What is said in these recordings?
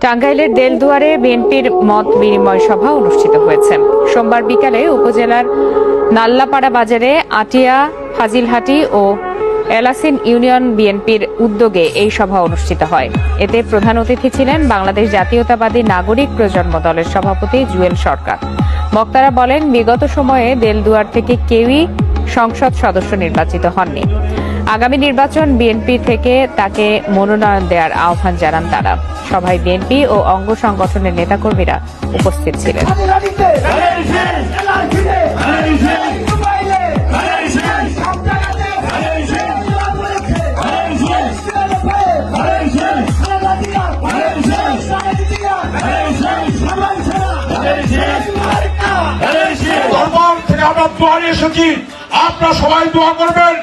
টাঙ্গাইলের দেলদুয়ারে বিএনপির মত বিনিময় সভা অনুষ্ঠিত হয়েছে। সোমবার বিকালে উপজেলার নাল্লাপাড়া বাজারে আটিয়া, ফাজিলহাটি ও এলাসিন ইউনিয়ন বিএনপির উদ্যোগে এই সভা অনুষ্ঠিত হয়। এতে প্রধান অতিথি ছিলেন বাংলাদেশ জাতীয়তাবাদী নাগরিক প্রজন্ম দলের সভাপতি জুয়েল সরকার। বক্তারা বলেন, বিগত সময়ে দেলদুয়ার থেকে কেউই সংসদ সদস্য নির্বাচিত হননি। আগামী নির্বাচন বিএনপি থেকে তাকে মনোনয়ন দেওয়ার আহ্বান জানান তারা। সভায় বিএনপি ও অঙ্গ সংগঠনের নেতাকর্মীরা উপস্থিত ছিলেন। আপনারা সবাই দোয়া করবেন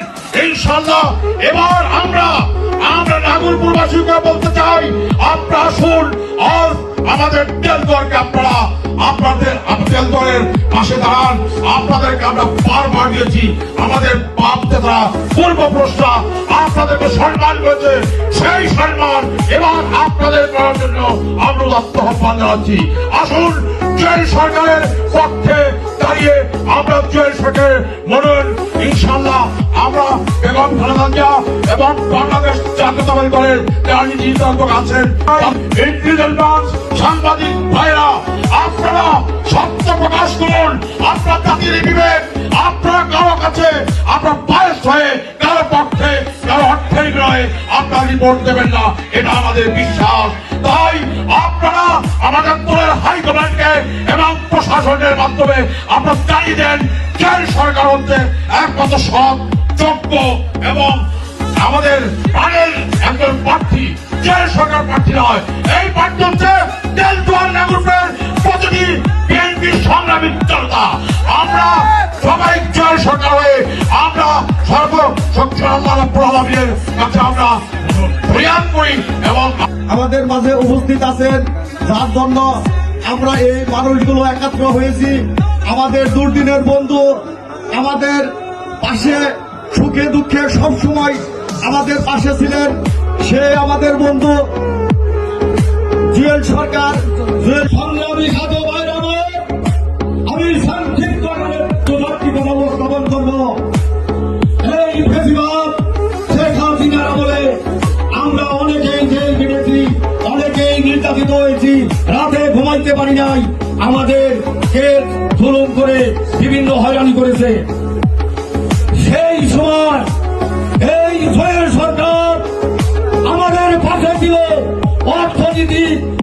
ইনশাআল্লাহ। এবার আমরা নাগরপুরবাসীকে বলতে চাই, আপনারা আসুন আর আমাদের দেলদুয়ারকে আপনাদের দেলদুয়ারের পাশে দাঁড়ান। আপনাদেরকে আমরা বারবার দিয়েছি, আমাদের বাপ দাদা পূর্বপুরুষরা আপনাদেরকে সম্মান করেছে, সেই সম্মান এবার আপনাদের করার জন্য আমরা উদাত্ত আহ্বান জানাচ্ছি। আসুন জুয়েল সরকারের পক্ষে দাঁড়িয়ে আমরা জুয়েল সরকারের মনোনয়ন ইনশাআল্লাহ আমরা বেগম খালেদা জিয়া এবং বাংলাদেশ জাতীয়তাবাদী দলের রাজনীতি নির্ধারক আছেন, ইন্টেলিজেন্স সাংবাদিক ভাইরা, আপনারা সত্য প্রকাশ করুন। আপনার জাতির বিবেক, আপনারা কারো কাছে আপনার বায়াস হয়ে কারো পক্ষে কারো অর্থের নয় আপনারা রিপোর্ট দেবেন না, এটা আমাদের বিশ্বাস। তাই আপনারা আমাদের দলের হাইকমান্ডকে এবং প্রশাসনের মাধ্যমে আপনারা জানিয়ে দেন, জুয়েল সরকার হচ্ছে একমাত্র সৎ, যোগ্য এবং আমাদের প্রাণের একজন প্রার্থী। জুয়েল সরকার প্রার্থী নয়, এই প্রার্থী হচ্ছে দেলদুয়ার নাগরপুরের প্রতিটি বিএনপির সংগ্রামী জনতা। আমরা সবাই জুয়েল সরকার হয়ে আমরা সর্বশক্তি আল্লাহ রাব্বুল আলামিনের কাছে আমরা ফরিয়াদ করি এবং আমাদের মাঝে উপস্থিত আছেন, যার জন্য আমরা এই মানুষগুলো একত্র হয়েছি। আমাদের দুর্দিনের বন্ধু, আমাদের পাশে সুখে দুঃখে সবসময় আমাদের পাশে ছিলেন, সে আমাদের বন্ধু জুয়েল সরকার। জুয়েল সংগ্রামী সাধু ভাইরা, আমি সংক্ষিপ্ত উপস্থাপন করব। এই ফেসিবাদ শেখ হাসিনার আমলে আমরা অনেকেই জেল কেটেছি, অনেকেই নির্যাতিত হয়েছি, রাতে ঘুমাইতে পারি নাই, আমাদের কেস জুলুম করে বিভিন্ন হয়রানি করেছে। সেই সময় এই জুয়েল সরকার আমাদের পাশে ছিল, অর্থনীতি